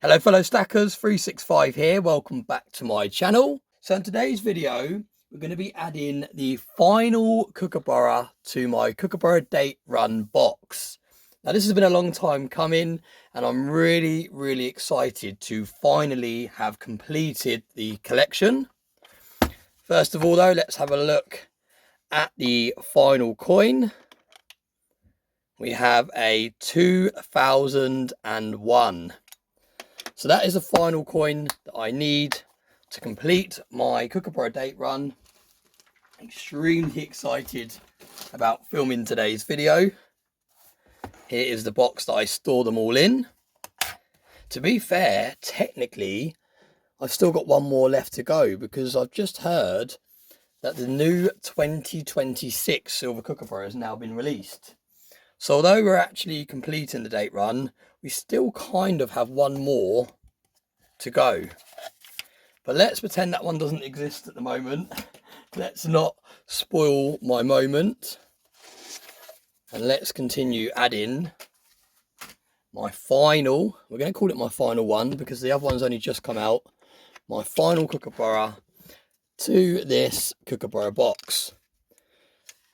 Hello fellow stackers, 365 here, welcome back to my channel. So in today's video, we're going to be adding the final Kookaburra to my Kookaburra date run box. Now this has been a long time coming and I'm really excited to finally have completed the collection. First of all though, let's have a look at the final coin. We have a 2001. So that is the final coin that I need to complete my Kookaburra date run. Extremely excited about filming today's video. Here is the box that I store them all in. To be fair, technically, I've still got one more left to go because I've just heard that the new 2026 Silver Kookaburra has now been released. So although we're actually completing the date run, we still kind of have one more to go. But let's pretend that one doesn't exist at the moment. Let's not spoil my moment. And let's continue adding my final, we're going to call it my final one because the other one's only just come out, my final Kookaburra to this Kookaburra box.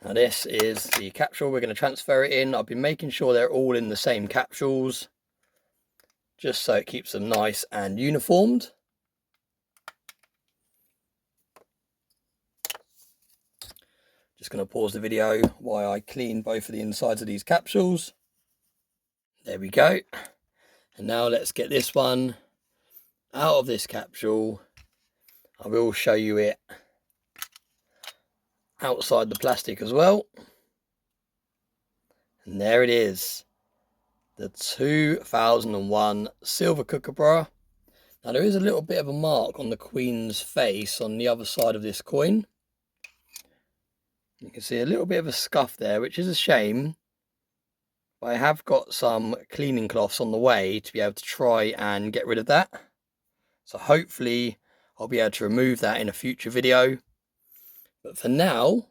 Now this is the capsule, we're going to transfer it in. I've been making sure they're all in the same capsules, just so it keeps them nice and uniformed. Just going to pause the video while I clean both of the insides of these capsules. There we go. And now let's get this one out of this capsule. I will show you it outside the plastic as well. And there it is. The 2001 Silver Kookaburra. Now there is a little bit of a mark on the Queen's face on the other side of this coin. You can see a little bit of a scuff there, which is a shame. But I have got some cleaning cloths on the way to be able to try and get rid of that. So hopefully I'll be able to remove that in a future video. But for now,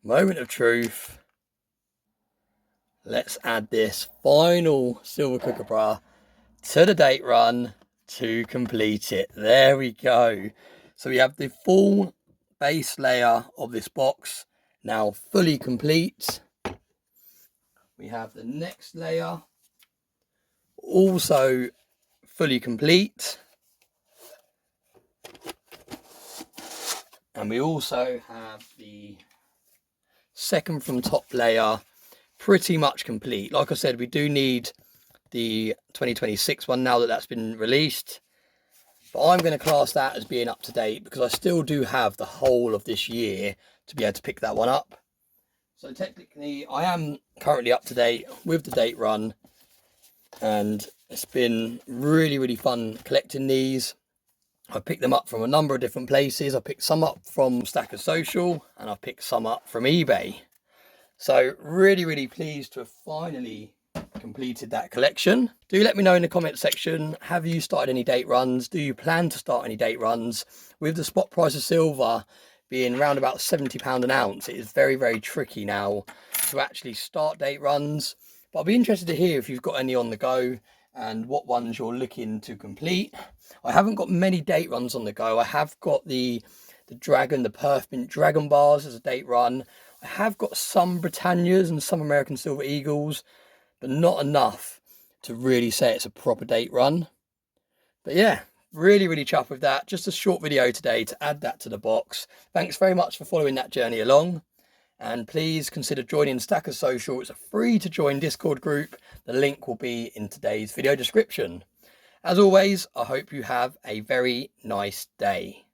moment of truth. Let's add this final Silver Kookaburra to the date run to complete it. There we go. So we have the full base layer of this box now fully complete. We have the next layer also fully complete. And we also have the second from top layer pretty much complete. Like I said, we do need the 2026 one now that that's been released. But I'm going to class that as being up to date because I still do have the whole of this year to be able to pick that one up. So technically I am currently up to date with the date run. And it's been really fun collecting these. I picked them up from a number of different places. I picked some up from Stacker Social and I picked some up from eBay. So really pleased to have finally completed that collection. Do let me know in the comment section, have you started any date runs? Do you plan to start any date runs? With the spot price of silver being around about £70 an ounce, it is very tricky now to actually start date runs. But I'll be interested to hear if you've got any on the go and what ones you're looking to complete. I haven't got many date runs on the go. I have got the Perth Mint Dragon bars as a date run. I have got some Britannias and some American Silver Eagles, but not enough to really say it's a proper date run. But yeah, really chuffed with that. Just a short video today to add that to the box. Thanks very much for following that journey along. And please consider joining Stacker Social. It's a free to join Discord group. The link will be in today's video description. As always, I hope you have a very nice day.